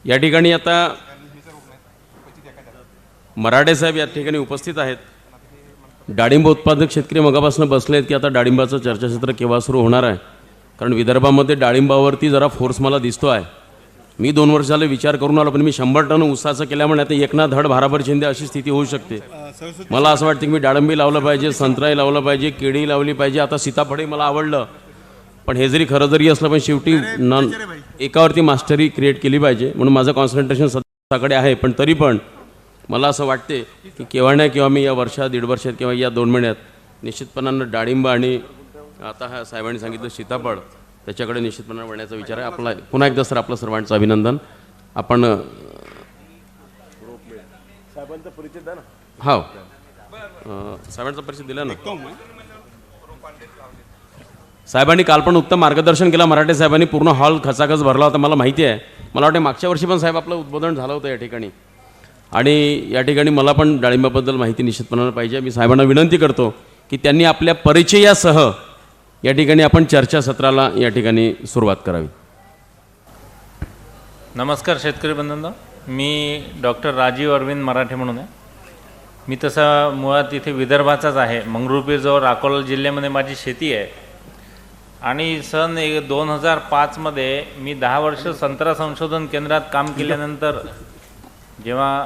या ठिकाणी आता मराठे साहेब या ठिकाणी उपस्थित आहेत. डाळिंब उत्पादक शेतकरी मगापासून बसले आहेत की आता डाळिंबाचं चर्चासत्र केव्हा सुरू होणार आहे, कारण विदर्भामध्ये डाळिंबावरती जरा फोर्स मला दिसतो आहे. मी 2 वर्ष झाले विचार करून आलो, पण मी 100 टन ऊसाचं केल्यामुळे आता एकना धड भाराभर शिंदे अशी स्थिती होऊ शकते. मला असं वाटतं की मी डाळिंबी लावलं पाहिजे, संत्राही लावलं पाहिजे, केळी लावली पाहिजे, आता सीताफळही मला आवडलं. पण हे जरी खरं जरी असलं, पण शेवटी एकावरती मास्टरी क्रिएट केली पाहिजे, म्हणून माझं कॉन्सन्ट्रेशन सध्याकडे आहे. पण तरी पण मला असं वाटते की केव्हा नाही केव्हा मी या वर्षात 1.5 वर्षात किंवा या 2 महिन्यात निश्चितपणानं डाळिंब आणि आता हा साहेबांनी सांगितलं सीताफळ त्याच्याकडे निश्चितपणे वळण्याचा विचार आहे आपला. पुन्हा एकदा सर आपलं सर्वांचं अभिनंदन. आपण साहेबांचा परिचय द्या ना. हो, साहेबांचा परिचय दिला ना. साहेबांनी काल पण उत्तम मार्गदर्शन केलं. मराठे साहेबांनी पूर्ण हॉल खचाखच भरला होता, मला माहिती आहे. मला वाटतं मागच्या वर्षी पण साहेब आपलं उद्बोधन झालं होतं या ठिकाणी. आणि या ठिकाणी मला पण डाळिंबाबद्दल माहिती निश्चितपणानं पाहिजे. मी साहेबांना विनंती करतो की त्यांनी आपल्या परिचयासह या ठिकाणी आपण चर्चासत्राला या ठिकाणी सुरुवात करावी. नमस्कार शेतकरी बंधूंनो, मी डॉक्टर राजीव अरविंद मराठे म्हणून आहे. मी तसा मुळात इथे विदर्भाचाच आहे. मंगरुळपीरजवळ अकोला जिल्ह्यामध्ये माझी शेती आहे. आणि सन 2005मध्ये मी 10 वर्ष संत्रा संशोधन केंद्रात काम केल्यानंतर जेव्हा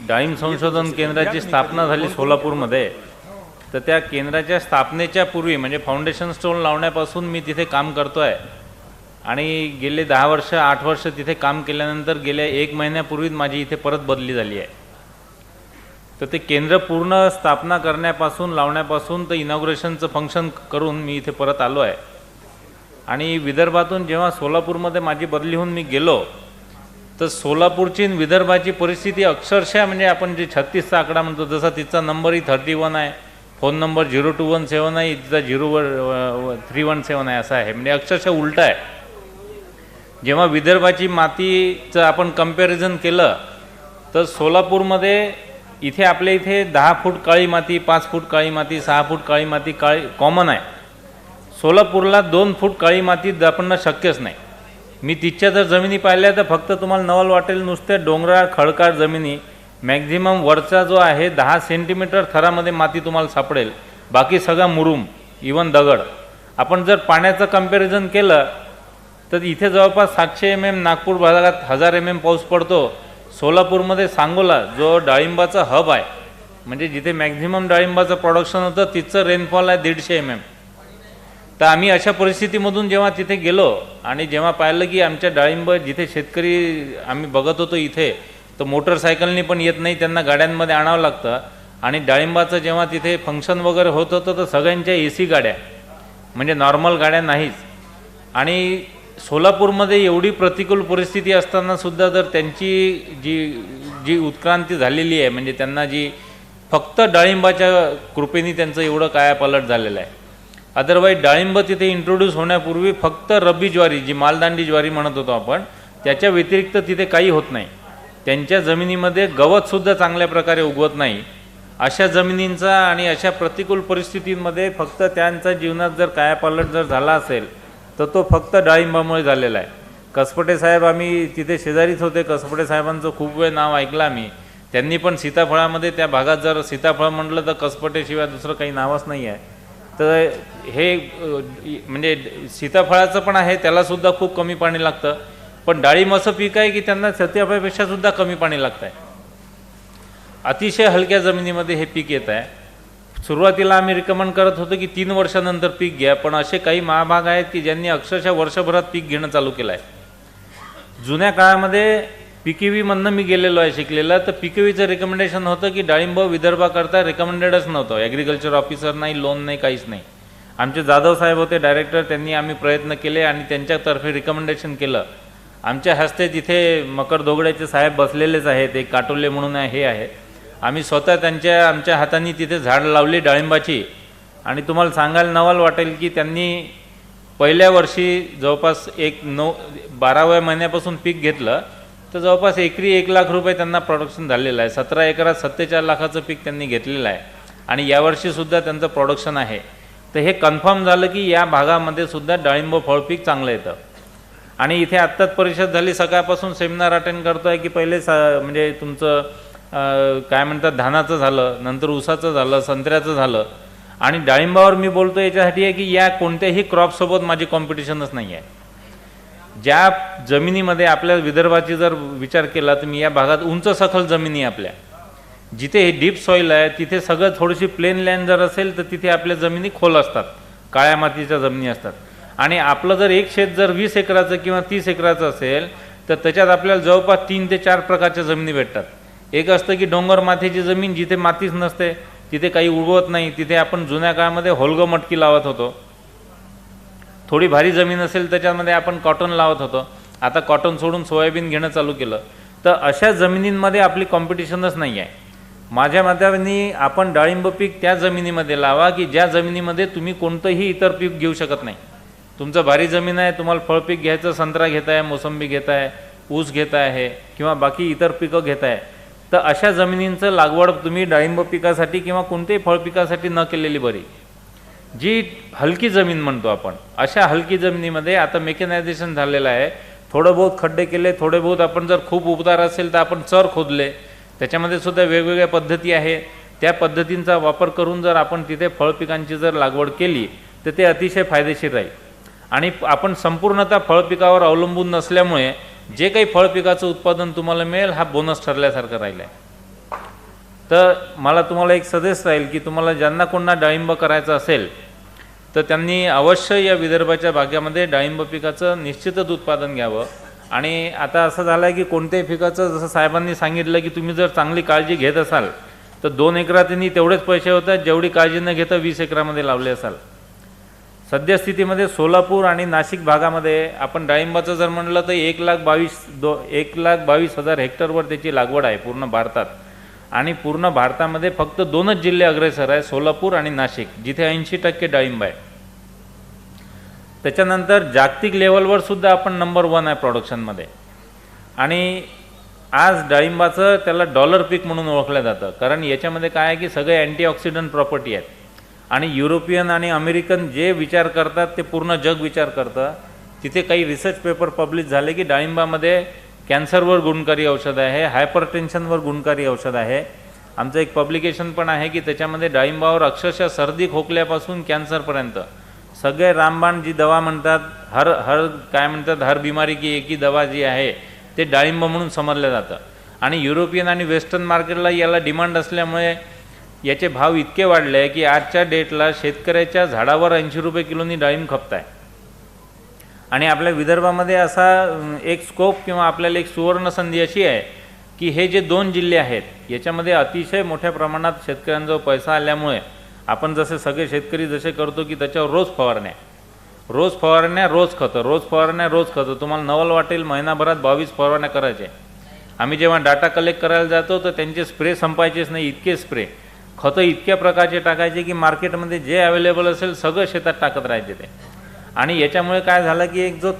डाळिंब संशोधन केंद्राची स्थापना झाली सोलापूरमध्ये, तर त्या केंद्राच्या स्थापनेच्या पूर्वी म्हणजे फाउंडेशन स्टोन लावण्यापासून मी तिथे काम करतो आहे. आणि गेले 10 वर्ष 8 वर्ष तिथे काम केल्यानंतर गेल्या 1 महिन्यापूर्वीच माझी इथे परत बदली झाली आहे. तर ते केंद्र पूर्ण स्थापना करण्यापासून लावण्यापासून तर इनॉग्रेशनचं फंक्शन करून मी इथे परत आलो आहे. आणि विदर्भातून जेव्हा सोलापूरमध्ये माझी बदली होऊन मी गेलो, तर सोलापूरची विदर्भाची परिस्थिती अक्षरशः म्हणजे आपण जे 36चा आकडा म्हणतो, जसा तिचा नंबरही 31 आहे, फोन नंबर 0217 आहे, तिचा 0317 आहे, असा आहे. म्हणजे अक्षरशः उलटा आहे. जेव्हा विदर्भाची मातीचं आपण कंपॅरिझन केलं तर सोलापूरमध्ये इथे आपल्या इथे 10 फूट काळी माती, 5 फूट काळी माती, 6 फूट काळी माती कॉमन आहे. सोलापूरला 2 फूट काळी माती दापणं शक्यच नाही. मी तिच्या जर जमिनी पाहिल्या तर फक्त तुम्हाला नवल वाटेल, नुसत्या डोंगराळ खडकाळ जमिनी. मॅक्झिमम वरचा जो आहे 10 सेंटीमीटर थरामध्ये माती तुम्हाला सापडेल, बाकी सगळा मुरुम, इवन दगड. आपण जर पाण्याचं कंपॅरिझन केलं तर इथे जवळपास 700 mm, नागपूर भागात 1000 mm पाऊस पडतो. सोलापूरमध्ये सांगोला जो डाळिंबाचा हब आहे, म्हणजे जिथे मॅक्झिमम डाळिंबाचं प्रोडक्शन होतं, तिचं रेनफॉल आहे 150 mm. तर आम्ही अशा परिस्थितीमधून जेव्हा तिथे गेलो आणि जेव्हा पाहिलं की आमच्या डाळिंब जिथे शेतकरी आम्ही बघत होतो इथे, तर मोटरसायकलनी पण येत नाही, त्यांना गाड्यांमध्ये आणावं लागतं. आणि डाळिंबाचं जेव्हा तिथे फंक्शन वगैरे होत होतं तर सगळ्यांच्या AC गाड्या, म्हणजे नॉर्मल गाड्या नाहीच. आणि सोलापूरमध्ये एवढी प्रतिकूल परिस्थिती असतानासुद्धा जर त्यांची जी उत्क्रांती झालेली आहे, म्हणजे त्यांना जी फक्त डाळिंबाच्या कृपेने त्यांचं एवढं कायापालट झालेलं आहे. अदरवाईज डाळिंब तिथे इंट्रोड्यूस होण्यापूर्वी फक्त रब्बी ज्वारी, जी मालदांडी ज्वारी म्हणत होतो आपण, त्याच्या व्यतिरिक्त तिथे काही होत नाही. त्यांच्या जमिनीमध्ये गवतसुद्धा चांगल्या प्रकारे उगवत नाही. अशा जमिनींचा आणि अशा प्रतिकूल परिस्थितींमध्ये फक्त त्यांचा जीवनात जर कायापालट जर झाला असेल तर तो फक्त डाळिंबामुळे झालेला आहे. कसपटे साहेब, आम्ही तिथे शेजारीच होते, कसपटे साहेबांचं खूप वेळ नाव ऐकलं आम्ही. त्यांनी पण सीताफळामध्ये त्या भागात जर सीताफळ म्हटलं तर कसपटेशिवाय दुसरं काही नावच नाही आहे. तर हे म्हणजे सीताफळाचं पण आहे, त्यालासुद्धा खूप कमी पाणी लागतं. पण डाळिंब असं पीक आहे की त्यांना सीताफळापेक्षा सुद्धा कमी पाणी लागतं आहे. अतिशय हलक्या जमिनीमध्ये हे पीक येत आहे. सुरुवातीला आम्ही रिकमेंड करत होतो की 3 वर्षानंतर पीक घ्या, पण असे काही महाभाग आहेत की ज्यांनी अक्षरशः वर्षभरात पीक घेणं चालू केलं आहे. जुन्या काळामध्ये PKVमधनं मी गेलेलो आहे शिकलेलं, तर PKVचं रिकमेंडेशन होतं की डाळिंब विदर्भाकरता रिकमेंडेडच नव्हतं. ॲग्रिकल्चर ऑफिसर नाही, लोन नाही, काहीच नाही. आमचे जाधव साहेब होते डायरेक्टर, त्यांनी आम्ही प्रयत्न केले आणि त्यांच्यातर्फे रिकमेंडेशन केलं. आमच्या हस्ते तिथे मकर दोगड्याचे साहेब बसलेलेच आहेत, एक काटोले म्हणून आहे, हे आहे. आम्ही स्वतः आमच्या हातांनी तिथे झाड लावली डाळिंबाची. आणि तुम्हाला सांगायला नवल वाटेल की त्यांनी पहिल्या वर्षी जवळपास 12व्या महिन्यापासून पीक घेतलं तर जवळपास एकरी 1 लाख रुपये त्यांना प्रोडक्शन झालेलं आहे. 17 एकरात 47 लाखाचं पीक त्यांनी घेतलेलं आहे. आणि यावर्षीसुद्धा त्यांचं प्रोडक्शन आहे. तर हे कन्फर्म झालं की या भागामध्ये सुद्धा डाळिंब फळ पीक चांगलं येतं. आणि इथे आत्ताच परिषद झाली, सकाळपासून सेमिनार अटेंड करतो आहे की पहिले म्हणजे तुमचं काय म्हणतात धानाचं झालं, नंतर ऊसाचं झालं, संत्र्याचं झालं, आणि डाळिंबावर मी बोलतो याच्यासाठी आहे की या कोणत्याही क्रॉपसोबत माझी कॉम्पिटिशनच नाही आहे. ज्या जमिनीमध्ये आपल्या विदर्भाची जर विचार केला तुम्ही, या भागात उंच सखल जमिनी आहे आपल्या, जिथे हे डीप सॉईल आहे तिथे सगळं थोडीशी प्लेन लँड जर असेल तर तिथे आपल्या जमिनी खोल असतात, काळ्या मातीच्या जमिनी असतात. आणि आपलं जर एक शेत जर 20 एकराचं किंवा 30 एकराचं असेल तर त्याच्यात आपल्याला जवळपास 3 ते 4 प्रकारच्या जमिनी भेटतात. एक असतं की डोंगर मातीची जमीन, जिथे मातीच नसते, तिथे काही उगवत नाही, तिथे आपण जुन्या काळामध्ये होलगं मटकी लावत होतो. थोडी भारी जमीन असेल त्याच्यामध्ये आपण कॉटन लावत होतो. आता कॉटन सोडून सोयाबीन घेणं चालू केलं. तर अशा जमिनींमध्ये आपली कॉम्पिटिशनच नाही आहे. माझ्या मताने आपण डाळिंब पीक त्या जमिनीमध्ये लावा की ज्या जमिनीमध्ये तुम्ही कोणतंही इतर पीक घेऊ शकत नाही. तुमचं भारी जमीन आहे, तुम्हाला फळपीक घ्यायचं, संत्रा घेताय, मोसंबी घेताय, ऊस घेताय आहे किंवा बाकी इतर पिकं घेताय, तर अशा जमिनींचं लागवड तुम्ही डाळिंब पिकासाठी किंवा कोणत्याही फळपिकासाठी न केलेली बरी. जी हलकी जमीन म्हणतो आपण, अशा हलकी जमिनीमध्ये आता मेकॅनायझेशन झालेलं आहे. थोडं बहुत खड्डे केले, थोडे बहुत आपण जर खूप उबदार असेल तर आपण चर खोदले, त्याच्यामध्ये सुद्धा वेगवेगळ्या पद्धती आहे. त्या पद्धतींचा वापर करून जर आपण तिथे फळपिकांची जर लागवड केली तर ते अतिशय फायदेशीर राहील. आणि आपण संपूर्णतः फळपिकावर अवलंबून नसल्यामुळे जे काही फळपिकाचं उत्पादन तुम्हाला मिळेल हा बोनस ठरल्यासारखं राहिलं आहे. तर मला तुम्हाला एक सजेस्ट राहील की तुम्हाला ज्यांना कोणा डाळिंब करायचं असेल तर त्यांनी अवश्य या विदर्भाच्या भागामध्ये डाळिंब पिकाचं निश्चितच उत्पादन घ्यावं. आणि आता असं झालं आहे की कोणत्याही पिकाचं जसं साहेबांनी सांगितलं की तुम्ही जर चांगली काळजी घेत असाल तर 2 एकरातनी तेवढेच पैसे होतात जेवढी काळजी न घेता 20 एकरामध्ये लावले असाल. सद्यस्थितीमध्ये सोलापूर आणि नाशिक भागामध्ये आपण डाळिंबाचं जर म्हणलं तर 1,22,000 हेक्टरवर त्याची लागवड आहे पूर्ण भारतात. आणि पूर्ण भारतामध्ये फक्त 2च जिल्हे अग्रेसर आहे, सोलापूर आणि नाशिक, जिथे 80% डाळिंब आहे. त्याच्यानंतर जागतिक लेवलवर सुद्धा आपण नंबर 1 आहे प्रोडक्शनमध्ये. आणि आज डाळिंबाचं त्याला डॉलर पीक म्हणून ओळखलं जातं, कारण याच्यामध्ये काय आहे की सगळे अँटीऑक्सिडंट प्रॉपर्टी आहेत. आणि युरोपियन आणि अमेरिकन जे विचार करतात ते पूर्ण जग विचार करतं. तिथे काही रिसर्च पेपर पब्लिश झाले की डाळिंबामध्ये कॅन्सरवर गुणकारी औषध आहे, हायपरटेन्शनवर गुणकारी औषध आहे. आमचं एक पब्लिकेशन पण आहे की त्याच्यामध्ये डाळिंबावर अक्षरशः सर्दी खोकल्यापासून कॅन्सरपर्यंत सगळे रामबाण जी दवा म्हणतात, काय म्हणतात, हर बिमारी की एक ही दवा जी आहे ते डाळिंब म्हणून समजलं जातं. आणि युरोपियन आणि वेस्टर्न मार्केटला याला डिमांड असल्यामुळे याचे भाव इतके वाढले आहे की आजच्या डेटला शेतकऱ्याच्या झाडावर 80 रुपये किलोनी डाळिंब खपत आहे. आणि आपल्या विदर्भामध्ये असा एक स्कोप किंवा आपल्याला एक सुवर्ण संधी अशी आहे की हे जे 2 जिल्हे आहेत याच्यामध्ये अतिशय मोठ्या प्रमाणात शेतकऱ्यांजवळ पैसा आल्यामुळे आपण जसे सगळे शेतकरी जसे करतो की त्याच्यावर रोज फवारण्या, रोज खतं. तुम्हाला नवल वाटेल महिनाभरात 22 फवारण्या करायचे. आम्ही जेव्हा डाटा कलेक्ट करायला जातो तर त्यांचे स्प्रे संपायचेच नाही, इतके स्प्रे, खतं इतक्या प्रकारचे टाकायचे की मार्केटमध्ये जे अवेलेबल असेल सगळं शेतात टाकत राहायचे ते. आणि याच्यामुळे काय झालं की एक जो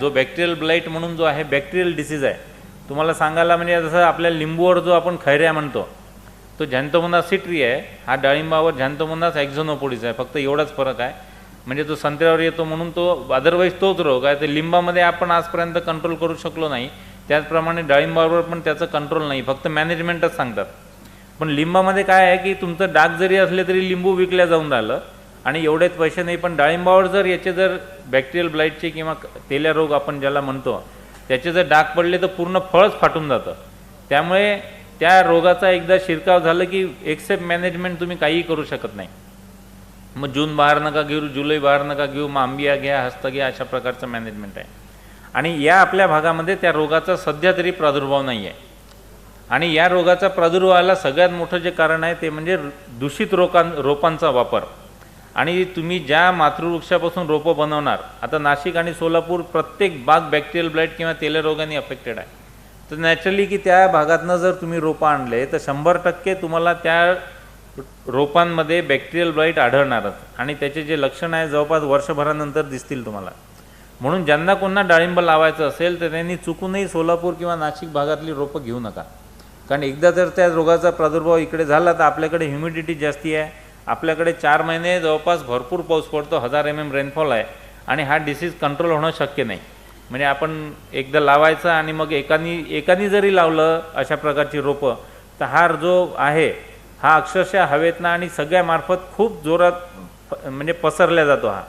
बॅक्टेरियल ब्लाईट म्हणून जो आहे, बॅक्टेरियल डिसीज आहे, तुम्हाला सांगायला म्हणजे जसं आपल्या लिंबूवर जो आपण खैऱ्या म्हणतो तो झॅन्थोमोनास सिट्री आहे, हा डाळिंबावर झॅन्थोमोनास एक्झोनोपोडिस आहे. फक्त एवढाच फरक आहे, म्हणजे तो संत्र्यावर येतो म्हणून तो, अदरवाईज तोच रोग आहे. ते लिंबामध्ये आपण आजपर्यंत कंट्रोल करू शकलो नाही, त्याचप्रमाणे डाळिंबावर पण त्याचं कंट्रोल नाही, फक्त मॅनेजमेंटच सांगतात. पण लिंबामध्ये काय आहे की तुमचं डाग जरी असले तरी लिंबू विकल्या जाऊन राहिलं आणि एवढेच पैसे नाही. पण डाळिंबावर जर बॅक्टेरियल ब्लाईटचे किंवा तेल्या रोग आपण ज्याला म्हणतो त्याचे जर डाग पडले तर पूर्ण फळच फाटून जातं. त्यामुळे त्या रोगाचा एकदा शिरकाव झालं की एक्सेप्ट मॅनेजमेंट तुम्ही काहीही करू शकत नाही. मग जून बाहेर नका घेऊ, जुलै बाहेर नका घेऊ, मग आंबिया घ्या, हस्त घ्या, अशा प्रकारचं मॅनेजमेंट आहे. आणि या आपल्या भागामध्ये त्या रोगाचा सध्या तरी प्रादुर्भाव नाही आहे. आणि या रोगाचा प्रादुर्भावाला सगळ्यात मोठं जे कारण आहे ते म्हणजे दूषित रोपांचा वापर. आणि तुम्ही ज्या मातृवृक्षापासून रोपं बनवणार, आता नाशिक आणि सोलापूर प्रत्येक बाग बॅक्टेरियल ब्लाईट किंवा तेल्या रोगाने अफेक्टेड आहे. तर नॅचरली की त्या भागातनं जर तुम्ही रोपं आणले तर 100% तुम्हाला त्या रोपांमध्ये बॅक्टेरियल ब्लाईट आढळणारच. आणि त्याचे जे लक्षण आहे जवळपास वर्षभरानंतर दिसतील तुम्हाला. म्हणून ज्यांना कोणा डाळिंब लावायचं असेल तर त्यांनी चुकूनही सोलापूर किंवा नाशिक भागातली रोपं घेऊ नका. कारण एकदा जर त्या रोगाचा प्रादुर्भाव इकडे झाला तर आपल्याकडे ह्युमिडिटी जास्ती आहे, आपल्याकडे 4 महिने जवळपास भरपूर पाऊस पडतो, 1000 mm रेनफॉल आहे, आणि हा डिसीज कंट्रोल होणं शक्य नाही. म्हणजे आपण एकदा लावायचं आणि मग एकानी जरी लावलं अशा प्रकारची रोपं, तर हा जो आहे हा अक्षरशः हवेतनं आणि सगळ्या मार्फत खूप जोरात म्हणजे पसरल्या जातो हा.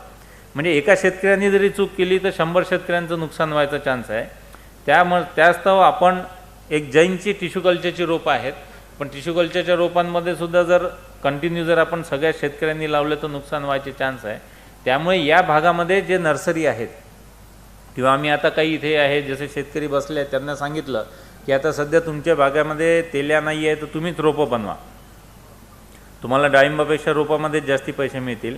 म्हणजे एका शेतकऱ्यांनी जरी चूक केली तर 100 शेतकऱ्यांचं नुकसान व्हायचा चान्स आहे. त्यास्तव आपण एक जैनची टिश्यू कल्चरची रोपं आहेत, पण टिश्यू कल्चरच्या रोपांमध्ये सुद्धा जर कंटिन्यू जर आपण सगळ्या शेतकऱ्यांनी लावले तर नुकसान व्हायचे चान्स आहे. त्यामुळे या भागामध्ये जे नर्सरी आहेत किंवा आम्ही आता काही इथे आहे जसे शेतकरी बसले आहेत त्यांना सांगितलं की आता सध्या तुमच्या भागामध्ये तेल्या नाही आहे तर तुम्हीच रोपं बनवा, तुम्हाला डाळिंबापेक्षा रोपामध्ये जास्ती पैसे मिळतील.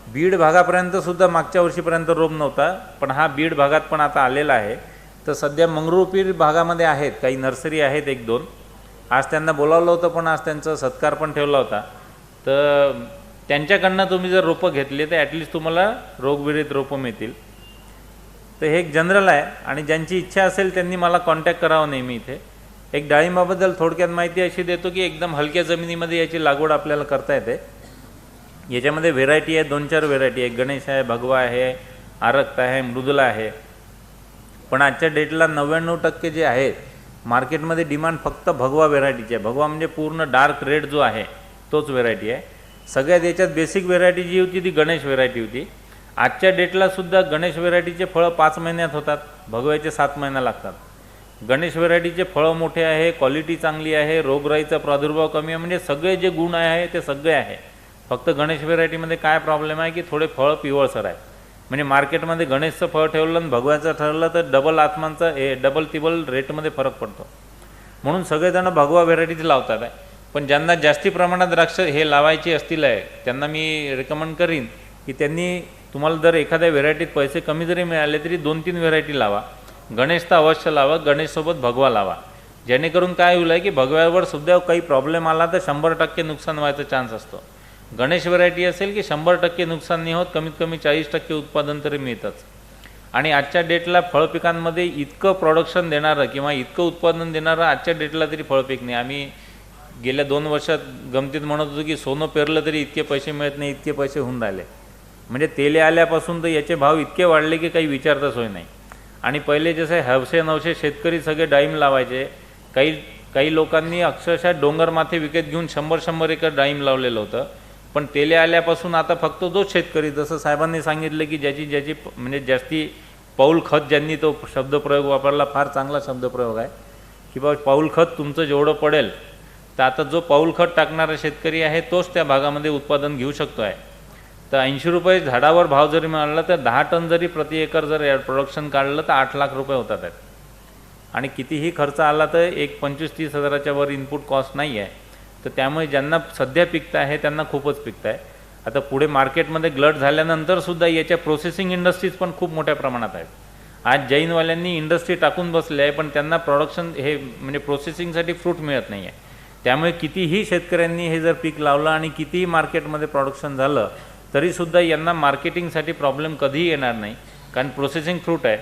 बीड भागापर्यंत सुद्धा मागच्या वर्षीपर्यंत रोप नव्हता, पण हा बीड भागात पण आता आलेला आहे. तर सध्या मंगरुळपीर भागामध्ये आहेत काही नर्सरी आहेत 1-2. आज त्यांना बोलावलं होतं, पण आज त्यांचा सत्कार पण ठेवला होता. तर त्यांच्याकडनं तुम्ही जर रोपं घेतली तर ॲटलिस्ट तुम्हाला रोगविरहित रोपं मिळतील. तर हे एक जनरल आहे आणि ज्यांची इच्छा असेल त्यांनी मला कॉन्टॅक्ट करावं नेहमी. इथे एक डाळिंबाबद्दल थोडक्यात माहिती अशी देतो की एकदम हलक्या जमिनीमध्ये याची लागवड आपल्याला करता येते. याच्यामध्ये व्हेरायटी आहे, 2-4 व्हेरायटी आहे. गणेश आहे, भगवा आहे, आरक्त आहे, मृदुला आहे. पण आजच्या डेटला 99% जे आहे मार्केटमध्ये डिमांड फक्त भगवा व्हेरायटीची आहे. भगवा म्हणजे पूर्ण डार्क रेड जो आहे तोच व्हेरायटी आहे. सगळ्यात याच्यात बेसिक व्हेरायटी जी होती ती गणेश व्हेरायटी होती. आजच्या डेटला सुद्धा गणेश व्हेरायटीचे फळं 5 महिन्यात होतात, भगव्याचे 7 महिना लागतात. गणेश व्हेरायटीचे फळं मोठे आहे, क्वालिटी चांगली आहे, रोगराईचा प्रादुर्भाव कमी आहे. म्हणजे सगळे जे गुण आहे ते सगळे आहे. फक्त गणेश व्हेरायटीमध्ये काय प्रॉब्लेम आहे की थोडे फळं पिवळसर आहे. म्हणजे मार्केटमध्ये गणेशचं फळ ठेवलं आणि भगव्याचं ठरलं तर डबल आत्मांचा डबल तिबल रेटमध्ये फरक पडतो. म्हणून सगळेजण भगवा व्हेरायटीज लावतात आहे. पण ज्यांना जास्ती प्रमाणात द्राक्ष हे लावायची असतील आहे त्यांना मी रेकमेंड करीन की त्यांनी तुम्हाला जर एखाद्या व्हेरायटीत पैसे कमी जरी मिळाले तरी 2-3 व्हेरायटी लावा. गणेश तर अवश्य लावा, गणेशसोबत भगवा लावा. जेणेकरून काय होईल आहे की भगव्यावर सुद्धा काही प्रॉब्लेम आला तर 100% नुकसान व्हायचा चान्स असतो. गणेश व्हेरायटी असेल की 100% नुकसान नाही होत, कमीत कमी 40% उत्पादन तरी मिळतंच. आणि आजच्या डेटला फळपिकांमध्ये इतकं प्रोडक्शन देणारं किंवा इतकं उत्पादन देणारं आजच्या डेटला तरी फळपीक नाही. आम्ही गेल्या 2 वर्षात गमतीत म्हणत होतो की सोनं पेरलं तरी इतके पैसे मिळत नाही, इतके पैसे होऊन राहिले. म्हणजे तेले आल्यापासून तर याचे भाव इतके वाढले की काही विचारता सोय नाही. आणि पहिले जसे 900 शेतकरी सगळे डाळिंब लावायचे. काही लोकांनी अक्षरशः डोंगर माथे विकत घेऊन 100-100 एकर डाळिंब लावलेलं होतं. पण तेले आल्यापासून आता फक्त जो शेतकरी, जसं साहेबांनी सांगितलं की ज्याची म्हणजे जास्ती पाऊल खत, ज्यांनी तो शब्दप्रयोग वापरला, फार चांगला शब्दप्रयोग आहे की बाबा पाऊल खत तुमचं जेवढं पडेल तर आता जो पाऊल खत टाकणारा शेतकरी आहे तोच त्या भागामध्ये उत्पादन घेऊ शकतो आहे. तर 80 रुपये झाडावर भाव जरी मिळाला तर 10 टन जरी प्रति एकर जर प्रोडक्शन काढलं तर 8 लाख रुपये होतात आहेत. आणि कितीही खर्च आला तर एक 25-30 हजाराच्या वर इनपुट कॉस्ट नाही आहे. तर त्यामुळे ज्यांना सध्या पिकतं आहे त्यांना खूपच पिकतं आहे. आता पुढे मार्केटमध्ये ग्लट झाल्यानंतरसुद्धा याच्या प्रोसेसिंग इंडस्ट्रीज पण खूप मोठ्या प्रमाणात आहेत. आज जैनवाल्यांनी इंडस्ट्री टाकून बसले आहे, पण त्यांना प्रोडक्शन हे म्हणजे प्रोसेसिंगसाठी फ्रूट मिळत नाही आहे. त्यामुळे कितीही शेतकऱ्यांनी हे जर पीक लावलं आणि कितीही मार्केटमध्ये प्रोडक्शन झालं तरीसुद्धा यांना मार्केटिंगसाठी प्रॉब्लेम कधीही येणार नाही, कारण प्रोसेसिंग फ्रूट आहे.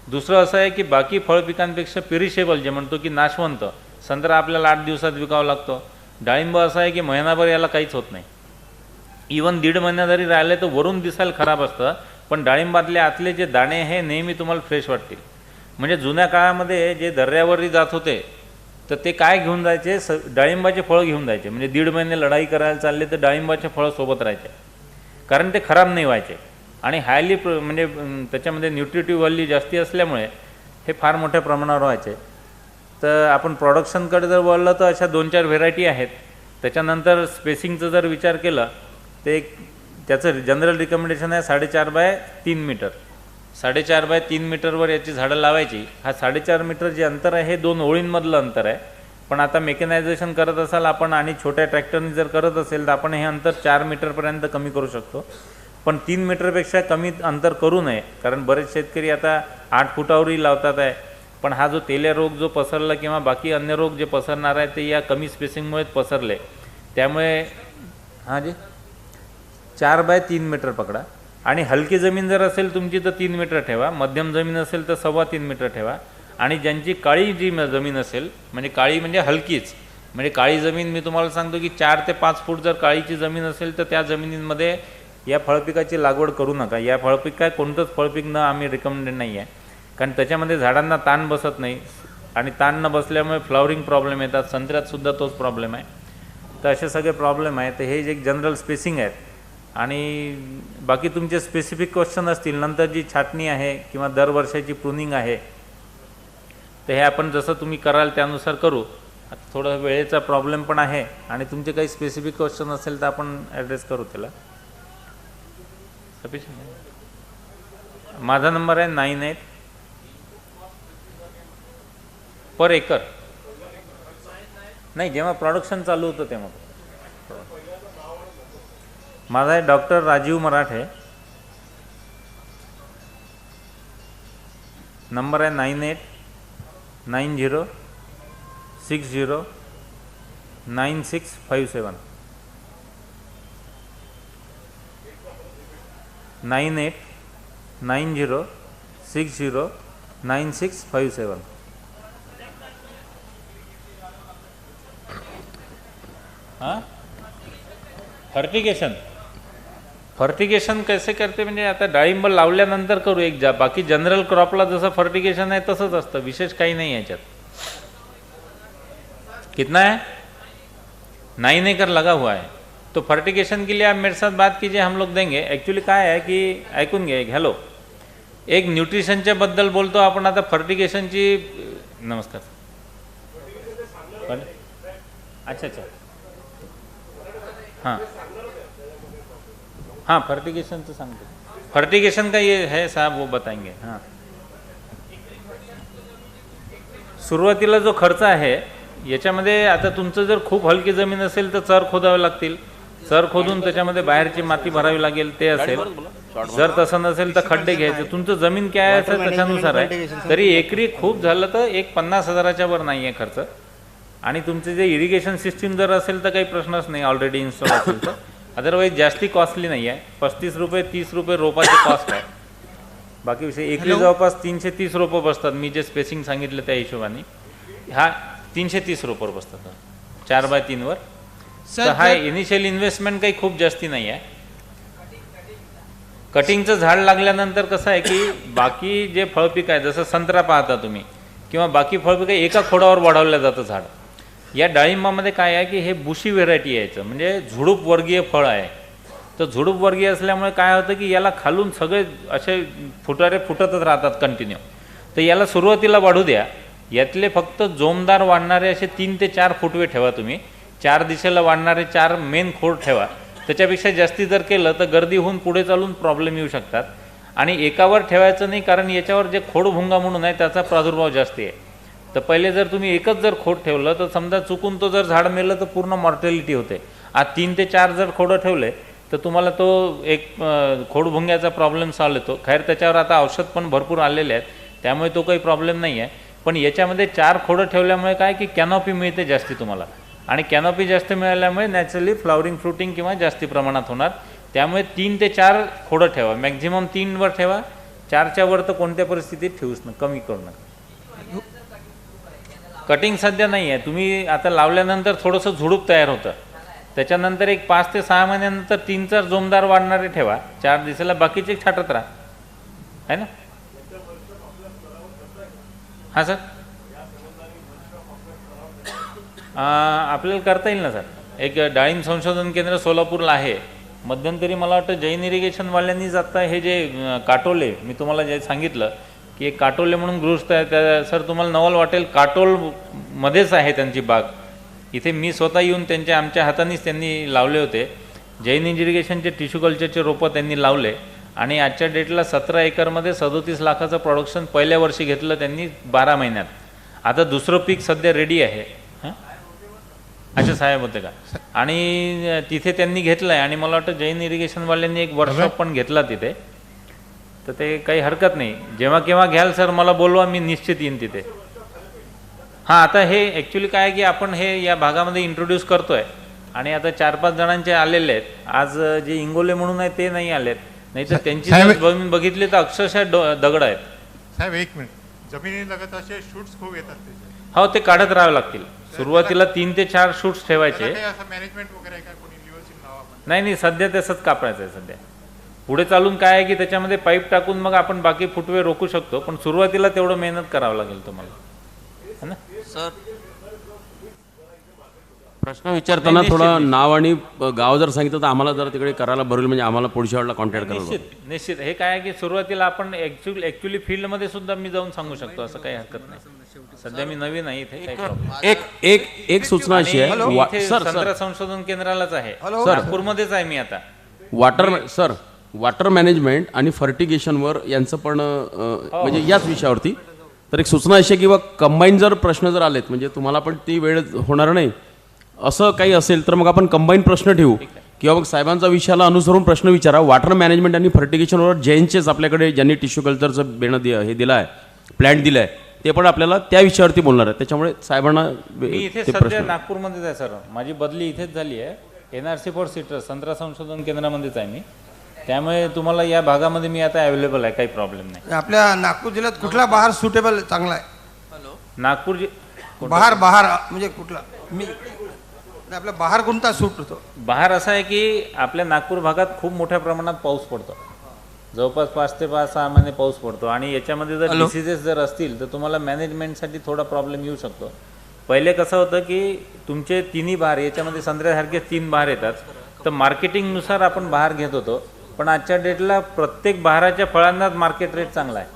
दुसरं असं आहे की बाकी फळपिकांपेक्षा पेरिशेबल जे म्हणतो की नाशवंत, संत्रा आपल्याला 8 दिवसात विकावा लागतो. डाळिंब असं आहे की महिनाभर याला काहीच होत नाही. इवन 1.5 महिना जरी राहिले तर वरून दिसायला खराब असतं, पण डाळिंबातले आतले जे दाणे हे नेहमी तुम्हाला फ्रेश वाटतील. म्हणजे जुन्या काळामध्ये जे दर्यावरही जात होते तर ते काय घेऊन जायचे, डाळिंबाचे फळं घेऊन जायचे. म्हणजे 1.5 महिने लढाई करायला चालले तर डाळिंबाचे फळं सोबत राहायचे, कारण ते खराब नाही व्हायचे. आणि हायली म्हणजे त्याच्यामध्ये न्यूट्रिटिव्ह व्हॅल्यू जास्ती असल्यामुळे हे फार मोठ्या प्रमाणावर व्हायचे. तर आपण प्रोडक्शनकडे जर वळलं तर अशा 2-4 व्हेरायटी आहेत. त्याच्यानंतर स्पेसिंगचं जर विचार केला तर त्याचं जनरल रिकमेंडेशन आहे 4.5 बाय 3 मीटर. 4.5 बाय 3 मीटरवर याची झाडं लावायची. हा 4.5 मीटर जे अंतर आहे हे 2 ओळींमधलं अंतर आहे. पण आता मेकॅनायझेशन करत असाल आपण आणि छोट्या ट्रॅक्टरनी जर करत असेल तर आपण हे अंतर 4 मीटरपर्यंत कमी करू शकतो. पण 3 मीटरपेक्षा कमी अंतर करू नये, कारण बरेच शेतकरी आता 8 फुटावरही लावतात आहे. पण हा जो तेल्या रोग जो पसरला किंवा बाकी अन्य रोग जे पसरणार आहे ते या कमी स्पेसिंगमुळेच पसरले. त्यामुळे हां जी 4 बाय 3 मीटर पकडा. आणि हलकी जमीन जर असेल तुमची तर 3 मीटर ठेवा, मध्यम जमीन असेल तर 3.25 मीटर ठेवा. आणि ज्यांची काळी जी जमीन असेल, म्हणजे काळी म्हणजे हलकीच, म्हणजे काळी जमीन मी तुम्हाला सांगतो की 4 ते 5 फूट जर काळीची जमीन असेल तर त्या जमिनींमध्ये या फळपिकाची लागवड करू नका. या फळपीक काय कोणतंच फळपीक न आम्ही रिकमेंडेड नाही आहे. कारण त्याच्यामध्ये झाडांना ताण बसत नाही आणि ताण न बसल्यामुळे फ्लॉवरिंग प्रॉब्लेम येतात. संत्र्यातसुद्धा तोच प्रॉब्लेम आहे. तर असे सगळे प्रॉब्लेम आहेत. तर हे जे एक जनरल स्पेसिंग आहेत आणि बाकी तुमचे स्पेसिफिक क्वेश्चन असतील नंतर जी छाटणी आहे किंवा दरवर्षाची प्रूनिंग आहे तर हे आपण जसं तुम्ही कराल त्यानुसार करू. आता थोडं वेळेचा प्रॉब्लेम पण आहे आणि तुमचे काही स्पेसिफिक क्वेश्चन असेल तर आपण ॲड्रेस करू त्याला. सफिशियंट. माझा नंबर आहे 98 पर एकर. नाही, जेव्हा प्रोडक्शन चालू होतं तेव्हा. माझा आहे डॉक्टर राजीव मराठे. नंबर आहे 9890609657. 9890609657. हाँ, फर्टिगेशन कैसे करते म्हणजे आता डाळिंब लावल्यानंतर करू एक बाकी जनरल क्रॉपला जसं फर्टिगेशन आहे तसंच असतं, विशेष काही नाही याच्यात. कितना है? 9 एकड़ लगा हुआ है. तो फर्टिगेशन के लिए आप मेरे साथ बात कीजिए, हम लोग देंगे. ॲक्च्युली काय आहे की ऐकून घ्या एक. हॅलो, एक न्यूट्रिशनच्या बद्दल बोलतो आपण आता. फर्टिगेशनची नमस्कार. अच्छा अच्छा. हाँ हाँ, फर्टिगेशन तो सांगते. फर्टिगेशन का ये है साहब, वो बताएंगे. हाँ, सुरुवातीला जो खर्च आहे याच्यामध्ये आता तुमचं जर खूप हलकी जमीन असेल तर चर खोदावे लागतील. चर खोदून त्याच्यामध्ये बाहेरची माती भरावी लागेल ते असेल. जर तसं नसेल तर खड्डे घ्यायचे. तुमचं जमीन काय आहे त्याच्यानुसार आहे. तरी एकरी खूप झालं तर 50,000च्या वर नाही आहे खर्च. आणि तुमचे जे इरिगेशन सिस्टीम जर असेल तर काही प्रश्नच नाही, ऑलरेडी इन्स्टॉल असेल तर. अदरवाईज जास्ती कॉस्टली नाही आहे. 35 रुपये 30 रुपये रोपाचे कॉस्ट आहे. बाकी विषय एकरी जवळपास 330 रोपं बसतात. मी जे स्पेसिंग सांगितलं त्या हिशोबाने हा 330 रोपं बसतात 4x3 वर. तर हा इनिशियल इन्व्हेस्टमेंट काही खूप जास्ती नाही आहे. कटिंगचं झाड लागल्यानंतर कसं आहे की बाकी जे फळपीक आहे जसं संत्रा पाहता तुम्ही किंवा बाकी फळपीक एका खोडावर वाढवलं जातं झाड. या डाळिंबामध्ये काय आहे की हे बुशी व्हेरायटी यायचं म्हणजे झुडूप वर्गीय फळ आहे. तर झुडूप वर्गीय असल्यामुळे काय होतं की याला खालून सगळे असे फुटारे फुटतच राहतात कंटिन्यू. तर याला सुरुवातीला वाढू द्या. यातले फक्त जोमदार वाढणारे असे 3 ते 4 फुटवे ठेवा तुम्ही. 4 दिशेला वाढणारे 4 मेन खोड ठेवा. त्याच्यापेक्षा जास्ती जर केलं तर गर्दी होऊन पुढे चालून प्रॉब्लेम येऊ शकतात. आणि एकावर ठेवायचं नाही, कारण याच्यावर जे खोडभुंगा म्हणून आहे त्याचा प्रादुर्भाव जास्ती आहे. तर पहिले जर तुम्ही एकच जर खोड ठेवलं तर समजा चुकून तो जर झाड मेलं तर पूर्ण मॉर्टॅलिटी होते. आज 3 ते 4 जर खोडं ठेवले तर तुम्हाला तो एक खोडभुंग्याचा प्रॉब्लेम सॉल्व्ह होतो. खैर त्याच्यावर आता औषध पण भरपूर आलेले आहेत त्यामुळे तो काही प्रॉब्लेम नाही आहे. पण याच्यामध्ये 4 खोडं ठेवल्यामुळे काय की कॅनॉपी मिळते जास्ती तुम्हाला. आणि कॅनॉपी जास्त मिळाल्यामुळे नॅचरली फ्लॉवरिंग फ्रुटिंग किंवा जास्ती प्रमाणात होणार. त्यामुळे 3 ते 4 खोडं ठेवा. मॅक्झिमम 3 वर ठेवा. 4च्या वर तर कोणत्या परिस्थितीत ठेवूच ना, कमी करू नका. कटिंग सध्या नाही आहे. तुम्ही आता लावल्यानंतर थोडंसं झुडूप तयार होतं. त्याच्यानंतर एक 5 ते 6 महिन्यानंतर 3-4 जोमदार वाढणारे ठेवा. 4 दिवसाला बाकीचे छाटत राहा, आहे ना. हां सर, आपल्याला करता येईल ना सर. एक डाळिंब संशोधन केंद्र सोलापूरला आहे. मध्यंतरी मला वाटतं जैन इरिगेशनवाल्यांनीच आता हे जे काटोले मी तुम्हाला जे सांगितलं की एक काटोले म्हणून गृहस्थ आहे त्या सर, तुम्हाला नवल वाटेल काटोलमध्येच आहे त्यांची बाग. इथे मी स्वतः येऊन आमच्या हातानेच त्यांनी लावले होते. जैन इरिगेशनचे टिश्यू कल्चरचे रोपं त्यांनी लावले आणि आजच्या डेटला 17 एकरमध्ये 37 लाखाचं प्रोडक्शन पहिल्या वर्षी घेतलं त्यांनी 12 महिन्यात. आता दुसरं पीक सध्या रेडी आहे. अच्छा साहेब होते का. आणि तिथे त्यांनी घेतलं आहे आणि मला वाटतं जैन इरिगेशनवाल्यांनी एक वर्कशॉप पण घेतला तिथे. तर ते काही हरकत नाही. जेव्हा केव्हा घ्याल सर मला बोलवा, मी निश्चित येईन तिथे. हां, आता हे ॲक्च्युली काय आहे की आपण हे या भागामध्ये इंट्रोड्यूस करतो आहे आणि आता 4-5 जणांचे आलेले आहेत. आज जे इंगोले म्हणून आहे ते नाही आलेत, नाही तर त्यांची जमीन बघितली तर अक्षरशः दगड आहेत. साहेब एक मिनिट, जमिनीलगत असे शूट्स खूप येतात त्याचे. हो, ते काढत राहावे लागतील. सुरुवातीला 3 ते 4 शूट्स ठेवायचे. असं मॅनेजमेंट वगैरे काय कोणी लिव्हरची नाव आपण नाही, सध्या तसंच कापायचं आहे सध्या. पुढे चालून काय आहे की त्याच्यामध्ये पाईप टाकून मग आपण बाकी फुटवे रोखू शकतो, पण सुरुवातीला तेवढं मेहनत करावं लागेल तुम्हाला, है ना? सर प्रश्न विचारताना थोडं नाव आणि गाव जर सांगितलं तर आम्हाला जर तिकडे करायला बरं होईल, म्हणजे आम्हाला पुढच्या वेळेला कॉन्टॅक्ट करायला बरं. निश्चित हे काय आहे की सुरुवातीला आपण ॲक्च्युली फील्डमध्ये सुद्धा मी जाऊन सांगू शकतो, असं काही हरकत नाही. सध्या मी नवीन आहे इथे, काही problem एक सूचना अशी आहे नाही. वा- इथे सर संत्रा संशोधन केंद्रालाच आहे, सर. नागपूरमध्येच आहे मी आता. वॉटर मॅनेजमेंट आणि फर्टिगेशनवर यांचं पण म्हणजे याच विषयावरती तर एक सूचना अशी आहे की बा कंबाईन जर प्रश्न जर आलेत, म्हणजे तुम्हाला पण ती वेळ होणार नाही असं काही असेल तर मग आपण कंबाईन प्रश्न ठेवू, किंवा मग साहेबांचा विषयाला अनुसरून प्रश्न विचारा. वॉटर मॅनेजमेंट आणि फर्टिगेशनवर जैनचेच आपल्याकडे ज्यांनी टिश्यू कल्चरचं हे दिलं आहे, प्लॅन दिलं आहे, ते पण आपल्याला त्या विषयावरती बोलणार आहे. त्याच्यामुळे साहेबांना मी इथे ते सध्या प्रश्न नागपूरमध्येच आहे सर, माझी बदली इथेच झाली आहे. NRC फॉर सिट्रस संत्रा संशोधन केंद्रामध्येच आहे मी, त्यामुळे तुम्हाला या भागामध्ये मी आता अवेलेबल आहे, काही प्रॉब्लेम नाही. आपल्या नागपूर जिल्ह्यात कुठला बहार सुटेबल चांगला आहे? नागपूर बहार म्हणजे कुठला आपला बहार कोणता सूट होतो? बहार असा आहे की आपल्या नागपूर भागात खूप मोठ्या प्रमाणात पाऊस पडतो, जवळपास 5 ते 6 महिने पाऊस पडतो, आणि याच्यामध्ये जर डिसिजेस जर असतील तर तुम्हाला मॅनेजमेंटसाठी थोडा प्रॉब्लेम येऊ शकतो. पहिले कसं होतं की तुमचे तिन्ही बहार याच्यामध्ये संत्र्यासारखे 3 बहार येतात, तर मार्केटिंगनुसार आपण बहार घेत होतो, पण आजच्या डेटला प्रत्येक बहाराच्या फळांनाच मार्केट रेट चांगला आहे.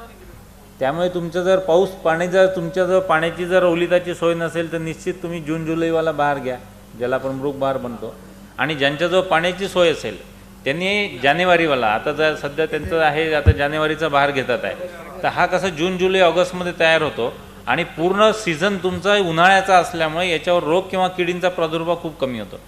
त्यामुळे तुमचं जर पाणी जर तुमच्याजवळ पाण्याची जर ओलिताची सोय नसेल तर निश्चित तुम्ही जून जुलैवाला बहार घ्या, ज्याला आपण मृग बहार बनतो. आणि ज्यांच्याजवळ पाण्याची सोय असेल त्यांनी जानेवारीवाला, आता जर सध्या त्यांचं आहे आता जानेवारीचा बहार घेतात आहे, तर हा कसा जून जुलै ऑगस्टमध्ये तयार होतो, आणि पूर्ण सीझन तुमचा उन्हाळ्याचा असल्यामुळे याच्यावर रोग किंवा किडींचा प्रादुर्भाव खूप कमी होतो.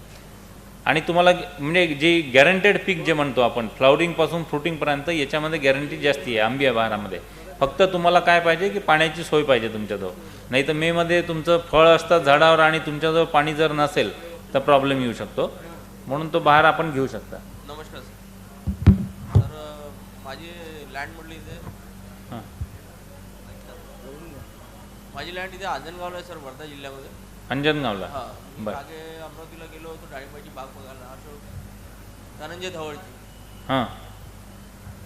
आणि तुम्हाला म्हणजे जे गॅरंटेड पीक जे म्हणतो आपण फ्लावरिंगपासून फ्रुटिंगपर्यंत याच्यामध्ये गॅरंटी जास्ती आहे आंबे बहारामध्ये. फक्त तुम्हाला काय पाहिजे की पाण्याची सोय पाहिजे तुमच्याजवळ, नाही तर मेमध्ये तुमचं फळ असतात झाडावर आणि तुमच्याजवळ पाणी जर नसेल तर प्रॉब्लेम येऊ शकतो, म्हणून तो बहार आपण घेऊ शकता. नमस्कार सर. तर माझी लँड म्हटली इथे, हां माझी लँड इथे आंजणगावला आहे सर, वर्धा जिल्ह्यामध्ये. अंजनगावला. हां, बरं. मागे अमरावतीला गेलो होतो डाळिंबाची बाग बघायला, धनंजय धवळची. हां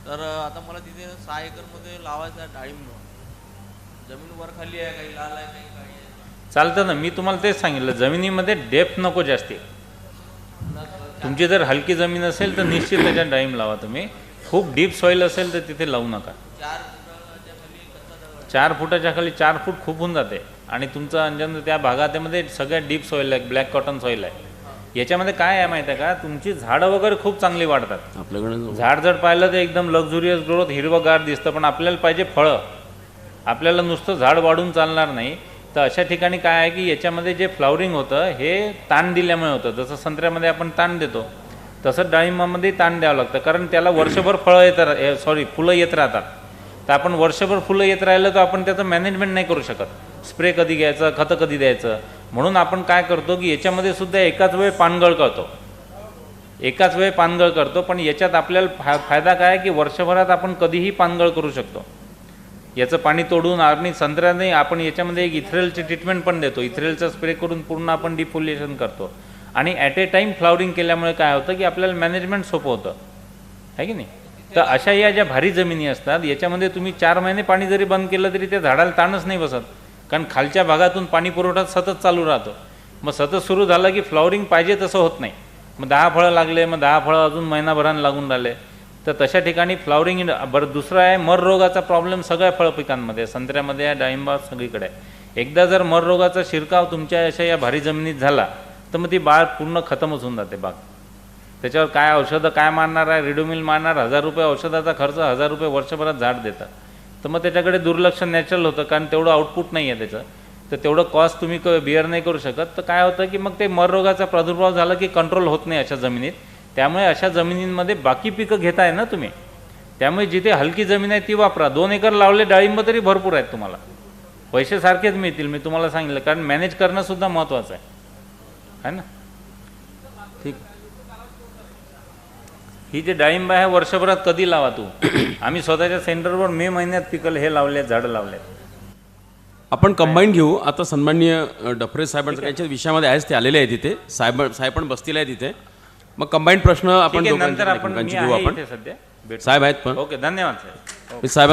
तर आता मला तिथे 6 एकरमध्ये लावायचं आहे डाळिंब. जमीन वर खाली आहे, काही लाल आहे, काही काळी आहे. चालतं ना, मी तुम्हाला तेच सांगितलं, जमिनीमध्ये डेप्थ नको जास्ती. तुमची जर हलकी जमीन असेल तर निश्चित त्याच्यात डाळिंब लावा तुम्ही. खूप डीप सॉईल असेल तर तिथे लावू नका. 4 फुटाच्या खाली 4 फूट खूप होऊन जाते, आणि तुमचं अंजन त्या भागामध्ये सगळ्यात डीप सॉईल आहे, ब्लॅक कॉटन सॉईल आहे. याच्यामध्ये काय आहे माहिती आहे का, तुमची झाडं वगैरे खूप चांगली वाढतात. आपल्याकडे झाड जर पाहिलं तर एकदम लक्झुरियस ग्रोथ, हिरवंगार दिसतं, पण आपल्याला पाहिजे फळं. आपल्याला नुसतं झाड वाढून चालणार नाही. तर अशा ठिकाणी काय आहे की याच्यामध्ये जे फ्लावरिंग होतं हे ताण दिल्यामुळे होतं. जसं संत्र्यामध्ये आपण ताण देतो तसं डाळिंबामध्ये ताण द्यावं लागतं, कारण त्याला वर्षभर फुलं येत राहतात. तर आपण वर्षभर फुलं येत राहिलं तर आपण त्याचं मॅनेजमेंट नाही करू शकत. स्प्रे कधी घ्यायचं, खतं कधी द्यायचं. म्हणून आपण काय करतो की याच्यामध्ये सुद्धा एकाच वेळ पानगळ करतो, पण याच्यात आपल्याला फायदा काय की वर्षभरात आपण कधीही पानगळ करू शकतो. याचं पाणी तोडून आणि संत्र्याने आपण याच्यामध्ये एक इथ्रेलची ट्रीटमेंट पण देतो. इथ्रेलचा स्प्रे करून पूर्ण आपण डिफोलिएशन करतो, आणि ॲट ए टाईम फ्लावरिंग केल्यामुळे काय होतं की आपल्याला मॅनेजमेंट सोपं होतं, आहे की नाही. तर अशा या ज्या भारी जमिनी असतात याच्यामध्ये तुम्ही 4 महिने पाणी जरी बंद केलं तरी त्या झाडाला ताणच नाही बसत, कारण खालच्या भागातून पाणी पुरवठा सतत चालू राहतो. मग सतत सुरू झालं की फ्लॉवरिंग पाहिजे तसं होत नाही. मग 10 फळं लागले, मग 10 फळं अजून महिनाभरानं लागून राहिले. तर तशा ठिकाणी फ्लॉवरिंग बरं. दुसरा आहे मर रोगाचा प्रॉब्लेम सगळ्या फळपिकांमध्ये, संत्र्यामध्ये, डाळिंबात सगळीकडे आहे. एकदा जर मर रोगाचा शिरकाव तुमच्या अशा या भारी जमिनीत झाला तर मग ती बाग पूर्ण खतमच होऊन जाते बाग. त्याच्यावर काय औषधं काय मारणार आहे, रिडोमिल मारणार, 1000 रुपये औषधाचा खर्च, 1000 रुपये वर्षभरात झाड देतात. तर मग त्याच्याकडे दुर्लक्ष नॅचरल होतं, कारण तेवढं आउटपुट नाही आहे त्याचं. तर तेवढं कॉस्ट तुम्ही बिअर नाही करू शकत. तर काय होतं की मग ते मर रोगाचा प्रादुर्भाव झाला की कंट्रोल होत नाही अशा जमिनीत. त्यामुळे अशा जमिनींमध्ये बाकी पिकं घेताय ना तुम्ही. त्यामुळे जिथे हलकी जमीन आहे ती वापरा. 2 एकर लावले डाळिंब तरी भरपूर आहेत, तुम्हाला पैसे सारखेच मिळतील. मी तुम्हाला सांगितलं, कारण मॅनेज करणं सुद्धा महत्त्वाचं आहे ना. ठीक. ही जे डाळिंब आहे वर्षभरात कधी लावा तू. आम्ही स्वतःच्या सेंटरवर मे महिन्यात पिकल हे लावले, झाडं लावले. आपण कंबाईन घेऊ. आता सन्माननीय डफरे साहेबांच्या त्यांच्या विषयामध्ये आहेच, ते आलेले आहेत तिथे. साहेब पण बसतील आहे तिथे. मग कंबाईन प्रश्न आपण नंतर आपण घेऊ आपण. सध्या भेट साहेब आहेत पण ओके धन्यवाद साहेब मी साहेबांना